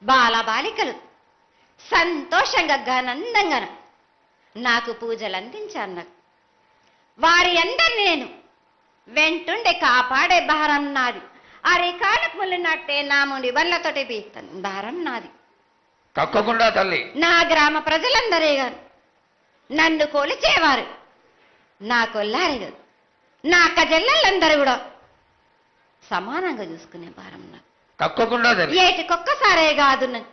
బాలబాలికలు సంతోషంగా ఘనందంగా నాకు పూజలు అందించారు. నాకు వారి అందరిని నేను వెంటుండే కాపాడే భారం నాది. అరికాలకు ముళ్ళునట్టే నా ముండి వల్లతోటి బీక్తాను భారం నాది. తప్పకుండా తల్లి. నా గ్రామ ప్రజలందరే గారు నన్ను కొలిచేవారు, నా కొల్లారే గారు నా కజల్లలందరూ కూడా సమానంగా చూసుకునే భారం నాకు. తప్పకుండా తల్లి. ఏటికొక్కసారే కాదు, నేను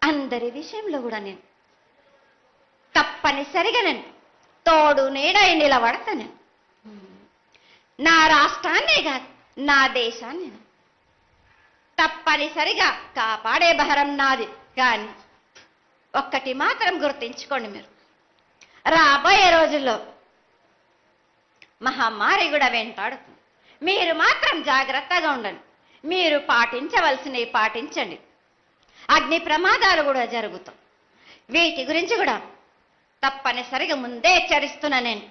అందరి విషయంలో కూడా నేను తప్పనిసరిగా నేను తోడు నీడై నిలబడతాను. నా రాష్ట్రాన్నే కాదు, నా దేశాన్ని తప్పనిసరిగా కాపాడే భారం నాది. కానీ ఒక్కటి మాత్రం గుర్తించుకోండి, మీరు రాబోయే రోజుల్లో మహమ్మారి కూడా వెంటాడుతుంది. మీరు మాత్రం జాగ్రత్తగా ఉండండి. మీరు పాటించవలసినవి పాటించండి. అగ్ని ప్రమాదాలు కూడా జరుగుతాయి. వీటి గురించి కూడా తప్పనిసరిగా ముందే హెచ్చరిస్తున్నా నేను.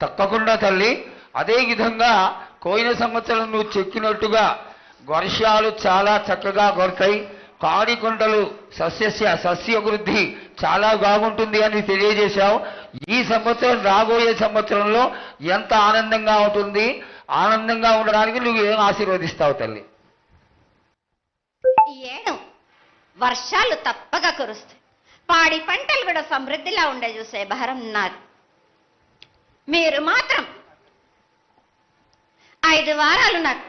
తప్పకుండా తల్లి. అదే విధంగా పోయిన సంవత్సరం నువ్వు చెక్కినట్టుగా వర్షాలు చాలా చక్కగా కొడతాయి. కాడికొండలు సస్యవృద్ధి చాలా బాగుంటుంది అని తెలియజేశావు. ఈ సంవత్సరం రాబోయే సంవత్సరంలో ఎంత ఆనందంగా ఉంటుంది? ఆనందంగా ఉండడానికి నువ్వు ఏం ఆశీర్వదిస్తావు తల్లి? ఈ ఏడు వర్షాలు తప్పగా కురుస్తాయి. పాడి పంటలు కూడా సమృద్ధిలా ఉండే చూసే భారం నాది. మీరు మాత్రం 5 వారాలు నాకు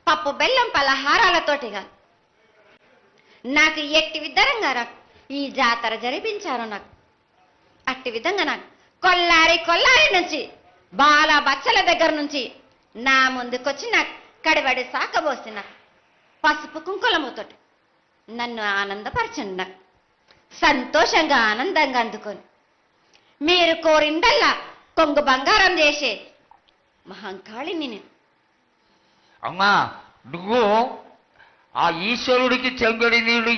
పప్పు బెల్లం పలహారాలతోటి కాదు, నాకు ఎట్టి విధంగా నాకు ఈ జాతర జరిపించారు. నాకు అట్టి విధంగా నాకు కొల్లారి నుంచి బాల బచ్చల దగ్గర నుంచి నా ముందుకొచ్చి నాకు కడివడి సాకబోసి నాకు పసుపు కుంకులముతోటి నన్ను ఆనందపరచండి. నాకు సంతోషంగా ఆనందంగా అందుకొని మీరు కోరిందల్లా కొంగు బంగారం చేసే మహంకాళిని నేను. అమ్మా, నువ్వు ఆ ఈశ్వరుడికి చెంగడి నీళ్లు